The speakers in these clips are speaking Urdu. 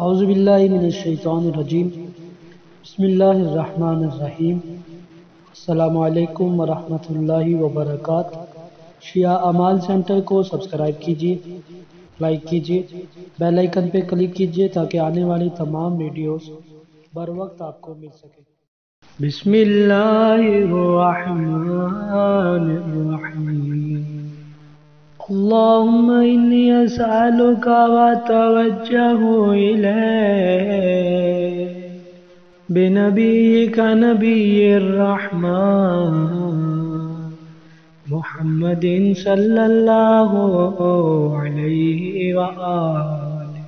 اعوذ باللہ من الشیطان الرجیم بسم اللہ الرحمن الرحیم السلام علیکم ورحمۃ اللہ وبرکاتہ۔ شیعہ اعمال سینٹر کو سبسکرائب کیجیے، لائک کیجیے، بیل آئیکن پہ کلک کیجیے تاکہ آنے والی تمام ویڈیوز بر وقت آپ کو مل سکے۔ بسم اللہ الرحمن الرحیم۔ اللهم إني أسألك وأتوجه إليك بنبيك نبي الرحمن محمد صلى الله عليه وآله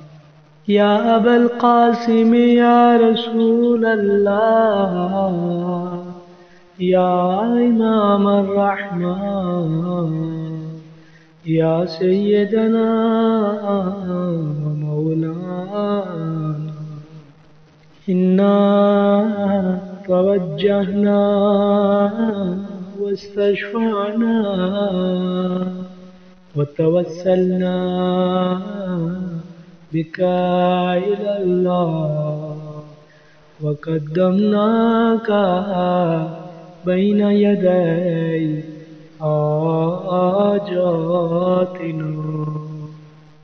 يا أبا القاسم يا رسول الله يا إمام الرحمن یا سیدنا مولانا انا توجہنا واستشفعنا وتوسلنا بك إلى الله وقدمناك بين يدي حاجاتنا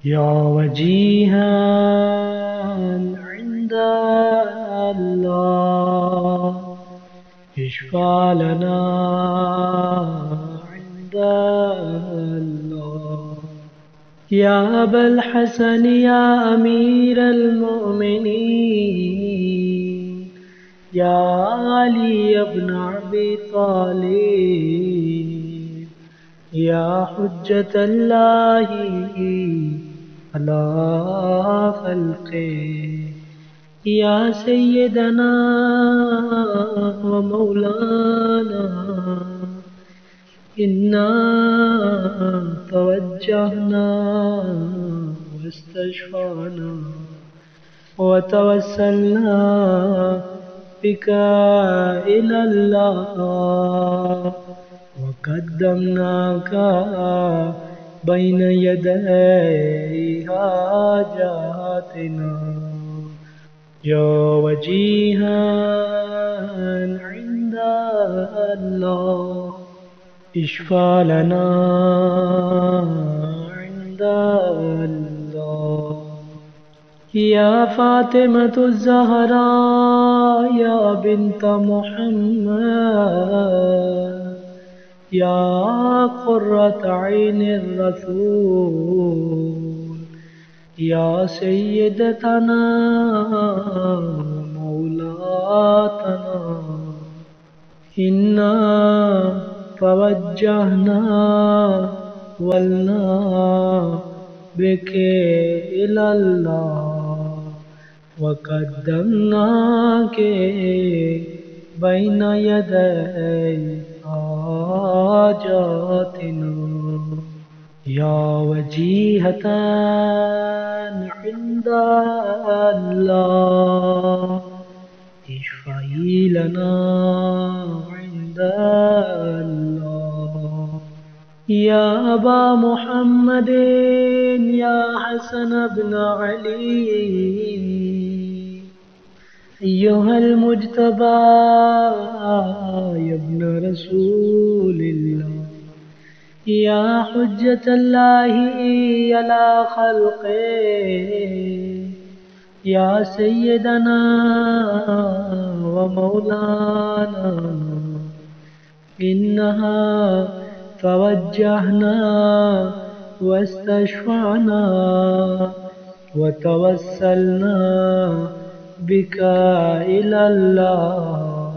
یا وجیہا عند اللہ اشفع لنا عند اللہ یا ابا الحسن یا امیر المؤمنین یا علی ابن ابی طالب یا حجت اللہ علی خلقہ یا سیدنا و مولانا انا توجہنا واستشفعنا وتوسلنا بك إلى الله وقدمناك بين يدي حاجاتنا يا وجيها عند الله اشفع لنا عند الله يا فاطمة الزهراء يا بنت محمد یا قرۃ عین الرسول یا سیدتنا مولاتنا انا توجہنا ولنا بک الی اللہ وقدمناک بین یدی حاجاتنا یا وجیہة عند اللہ اشفعی لنا عند اللہ یا ابا محمد یا حسن بن علی ایہا المجتبی یا ابن رسول اللہ یا حجت اللہ علی خلقہ یا سیدنا و مولانا انہا توجہنا واستشفعنا وتوسلنا بك إلى الله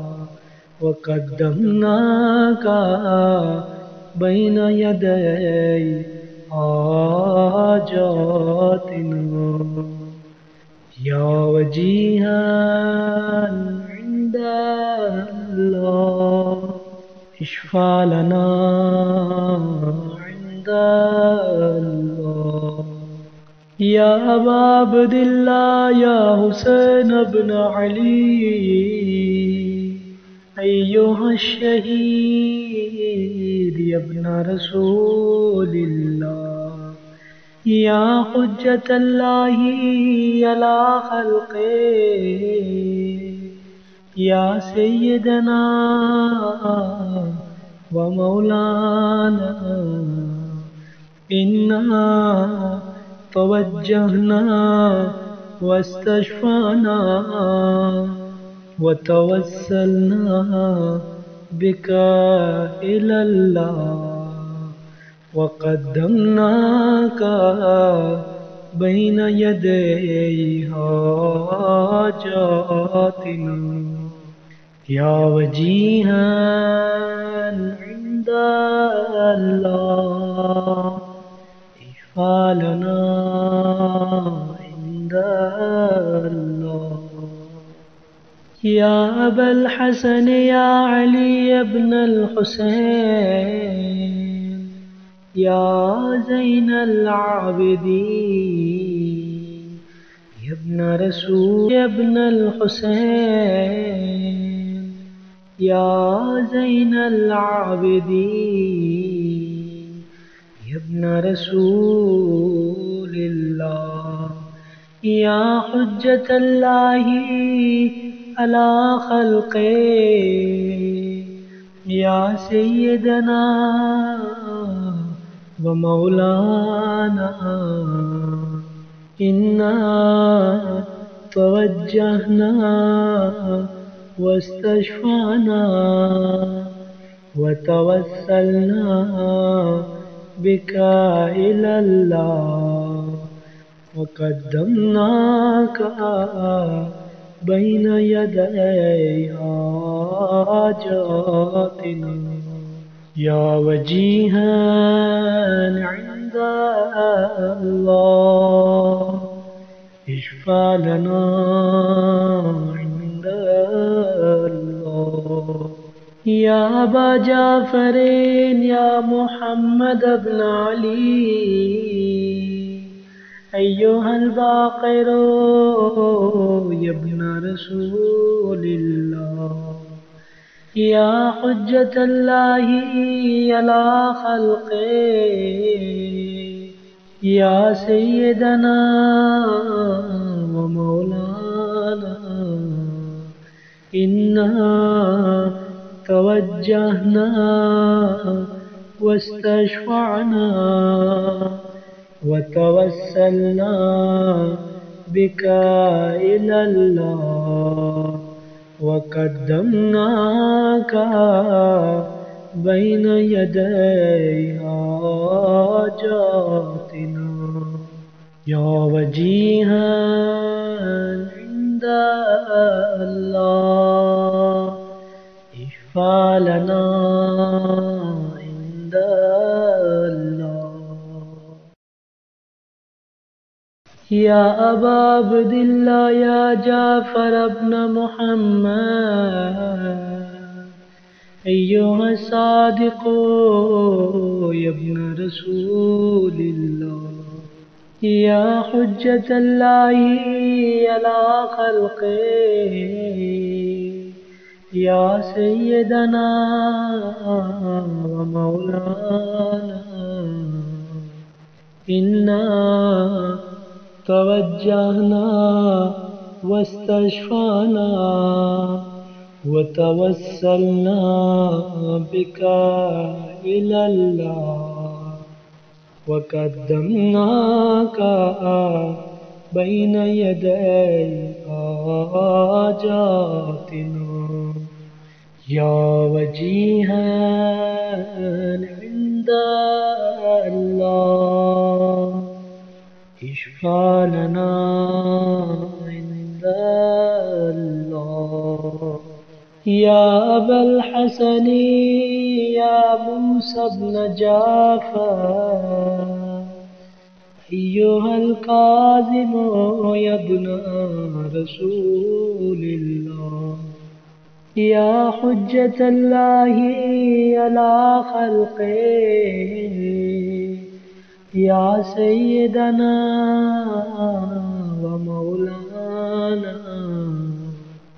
وقدمناك بين يدي حاجاتنا يا وجيها عند الله اشفع لنا عند الله یا ابا عبداللہ یا حسین بن علی ایہا الشہید یا ابن رسول اللہ یا حجت اللہ علی خلقہ یا سیدنا و مولانا انا توجہنا واستشفعنا وتوسلنا بك إلى الله وقدمناك بين يدي حاجاتنا يا وجيها عند الله اشفع لنا عند الله يا أبا الحسن يا علي بن الحسين يا زين العابدين يا ابن رسول يا ابن الحسين يا زين العابدين يا ابن رسول الله يا حجة الله على خلقه يا سيدنا ومولانا إنا توجهنا واستشفعنا وتوسلنا بك إلى الله وقدمناك بين يدي حاجاتنا يا وجيها عند الله اشفع لنا عند الله يا أبا جعفر يا محمد بن علي أيها الباقر يا ابن رسول الله يا حجة الله على خلقه يا سيدنا ومولانا إنا توجهنا واستشفعنا وتوسلنا بك إلى الله وقدمناك بين يدي حاجاتنا يا وجيها عند الله اشفع لنا عند الله يا أبا عبد الله يا جعفر بن محمد أيها الصادق يا ابن رسول الله يا حجة الله على خلقه يا سيدنا ومولانا إنا توجهنا واستشفعنا وتوسلنا بك إلى الله وقدمناك بين يدي حاجاتنا يا وجيها عند الله اشفع لنا عند الله يا أبا الحسن يا موسى بن جعفر أيها الكاظم يا ابن رسول الله يا حجة الله على خلقه يا سيدنا ومولانا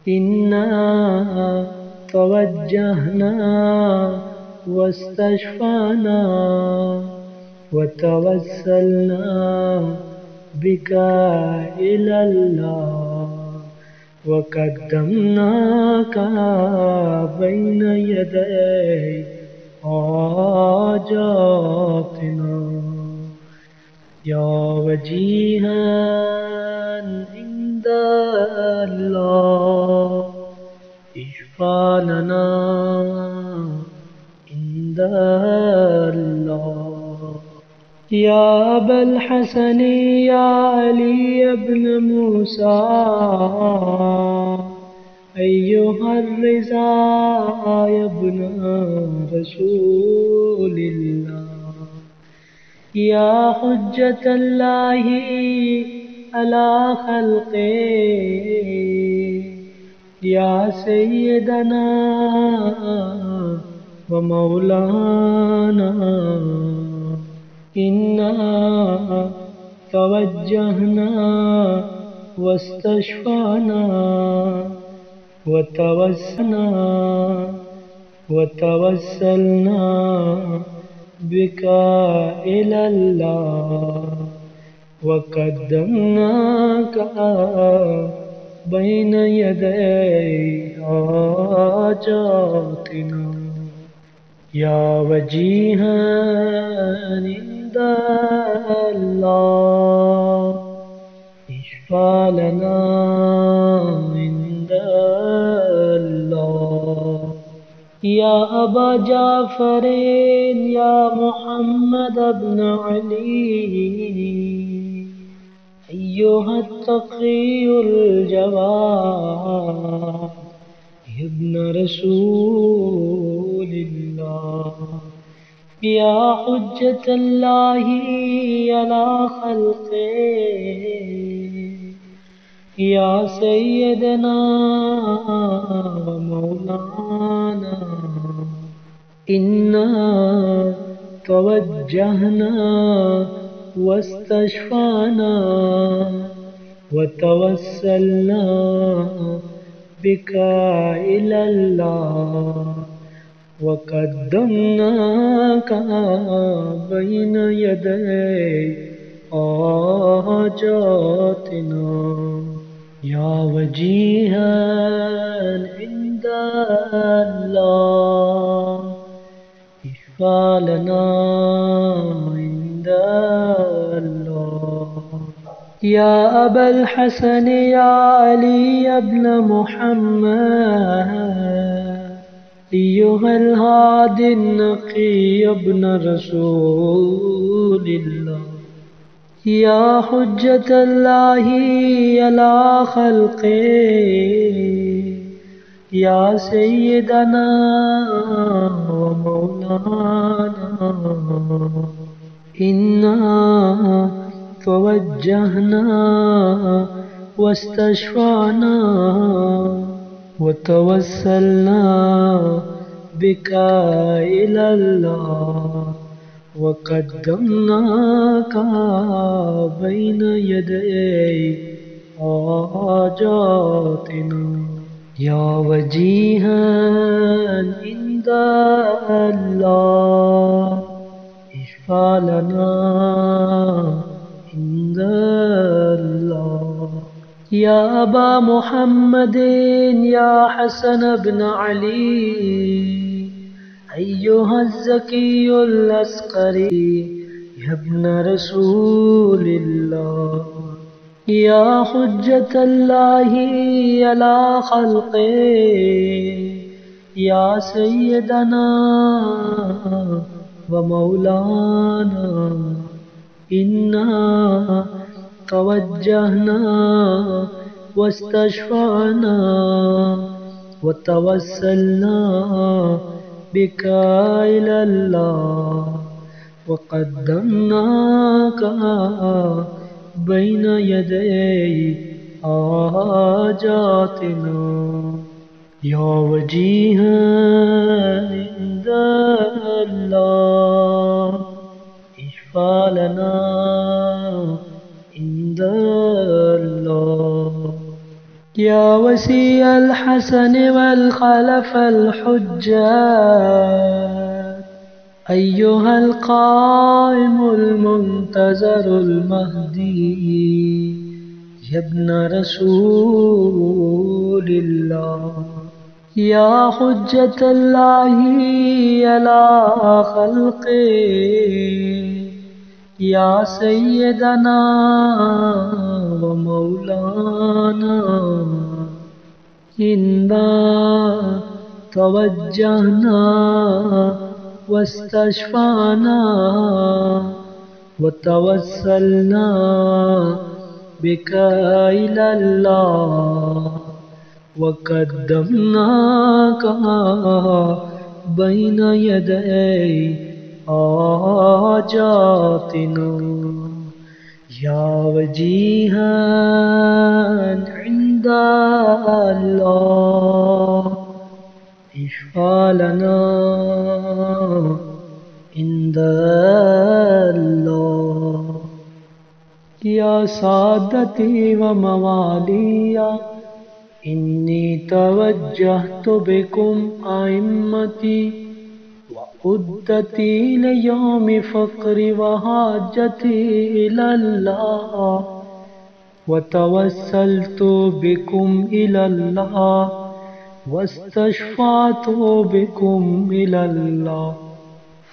إنا توجهنا واستشفعنا وتوسلنا بك إلى الله وقدمناك بين يدي حاجاتنا يا وجيها عند الله اشفع لنا عند الله يا أبا الحسن يا علي بن موسى أيها الرضا يا ابن رسول الله يا حجة الله على خلقه يا سيدنا ومولانا إنا توجهنا واستشفعنا وتوسلنا بك إلى الله وقدمناك بين يدي حاجاتنا يا وجيها عند الله اشفع لنا عند الله يا أبا جعفر يا محمد بن علي أيها التقي الجواد يا ابن رسول الله يا حجة الله على خلقه يا سيدنا ومولانا إنا توجهنا واستشفعنا وتوسلنا بك إلى الله وقدمناك بين يدي حاجاتنا يا وجيها عند الله اشفع لنا عند الله يا أبا الحسن يا علي بن محمد أيها الهادي النقي ابن رسول الله يا حجة الله على خلقه يا سيدنا ومولانا إنا توجهنا واستشفعنا وتوسلنا بك إلى الله وقدمناك بين يدي حاجاتنا يا وجيها عند الله اشفع لنا عند الله يا أبا محمد يا حسن بن علي أيها الزكي العسكري يا ابن رسول الله يا حجة الله على خلقه يا سيدنا ومولانا إنا توجهنا واستشفعنا وتوسلنا بك إلى الله وقدمناك بين يدي حاجاتنا يا وجيها عند الله اشفع لنا عند الله يا وسيع الحسن والخلف الحجات أيها القائم المنتظر المهدي يا ابن رسول الله يا حجة الله على خلقه يا سيدنا ومولانا إنا توجهنا واستشفعنا وتوسلنا بك إلى الله وقدمناك بين يدي حاجاتنا يا وجيها عند الله اشفع لنا عند الله يا سادتي وموالي إني توجهت بكم أئمتي وعدتي ليوم فقري وحاجتي إلى الله وتوسلت بكم إلى الله واستشفعت بكم إلى الله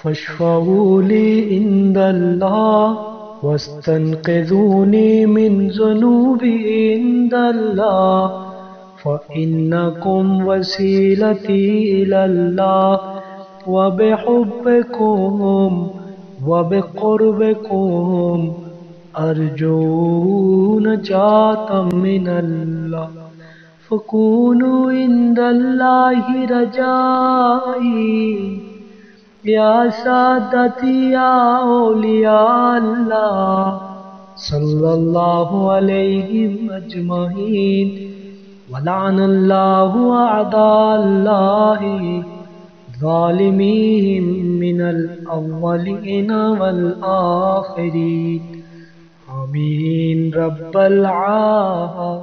فاشفعوا لي عند الله واستنقذوني من ذنوبي عند الله فإنكم وسيلتي إلى الله وبحبكم وبقربكم أرجو نجاة من الله فكونوا عند الله رجائي يا سادتي يا أولياء الله صلى الله عليهم أجمعين ولعن الله أعداء الله ظالميهم من الأولين والآخرين آمين رب العالمين.